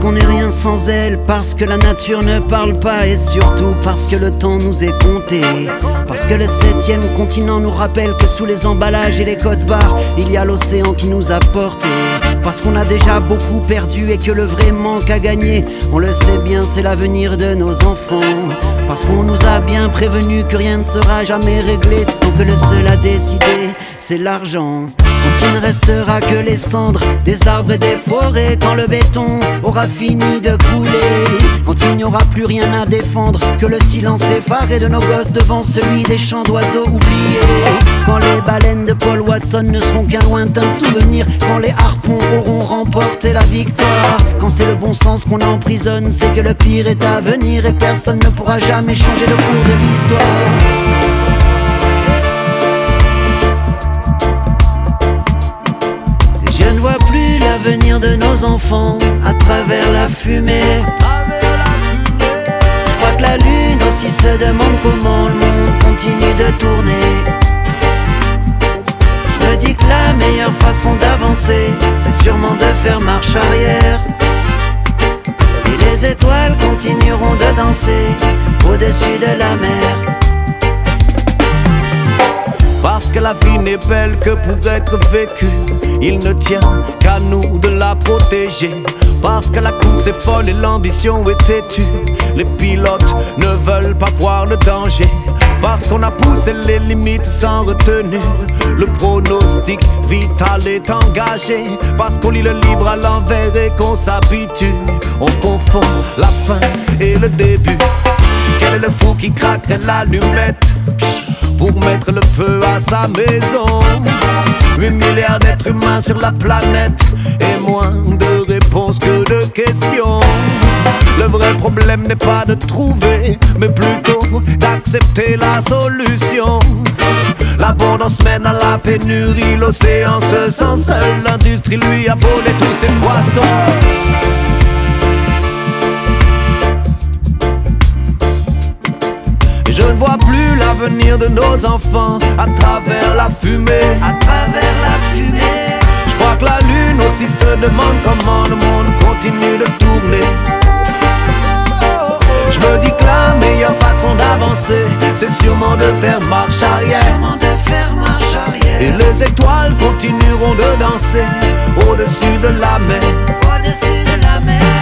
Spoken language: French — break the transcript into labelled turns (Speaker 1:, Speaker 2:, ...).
Speaker 1: qu'on n'est rien sans elle, parce que la nature ne parle pas, et surtout parce que le temps nous est compté. Parce que le 7e continent nous rappelle que sous les emballages et les codes-barres, il y a l'océan qui nous a portés. Parce qu'on a déjà beaucoup perdu et que le vrai manque à gagner, on le sait bien, c'est l'avenir de nos enfants. Parce qu'on nous a bien prévenu que rien ne sera jamais réglé, tant que le seul à décider, c'est l'argent. Quand il ne restera que les cendres des arbres et des forêts, quand le béton aura fini de couler, quand il n'y aura plus rien à défendre, que le silence effaré de nos gosses devant celui des chants d'oiseaux oubliés, quand les baleines de Paul Watson ne seront qu'un lointain souvenir, quand les harpons auront remporté la victoire, quand c'est le bon sens qu'on emprisonne, c'est que le pire est à venir et personne ne pourra jamais changer le cours de l'histoire. Je ne vois plus l'avenir de nos enfants à travers la fumée. Je crois que la lune aussi se demande comment le monde continue de tourner. Je me dis que la meilleure façon d'avancer, c'est sûrement de faire marche arrière. Et les étoiles continueront de danser au-dessus de la mer.
Speaker 2: Parce que la vie n'est belle que pour être vécue, il ne tient qu'à nous de la protéger. Parce que la course est folle et l'ambition est têtue, les pilotes ne veulent pas voir le danger. Parce qu'on a poussé les limites sans retenue, le pronostic vital est engagé. Parce qu'on lit le livre à l'envers et qu'on s'habitue, on confond la fin et le début. Quel est le fou qui craquerait l'allumette pour mettre le feu à sa maison? 8 milliards d'êtres humains sur la planète et moins de réponses que de questions. Le vrai problème n'est pas de trouver, mais plutôt d'accepter la solution. L'abondance mène à la pénurie, l'océan se sent seul, l'industrie lui a volé tous ses poissons. Je ne vois plus l'avenir de nos enfants à travers la fumée.
Speaker 1: À travers la fumée.
Speaker 2: Je crois que la lune aussi se demande comment le monde continue de tourner. Je me dis que la meilleure façon d'avancer, c'est sûrement de faire marche arrière. Et les étoiles continueront de danser au-dessus de la mer.
Speaker 1: Au-dessus de la mer.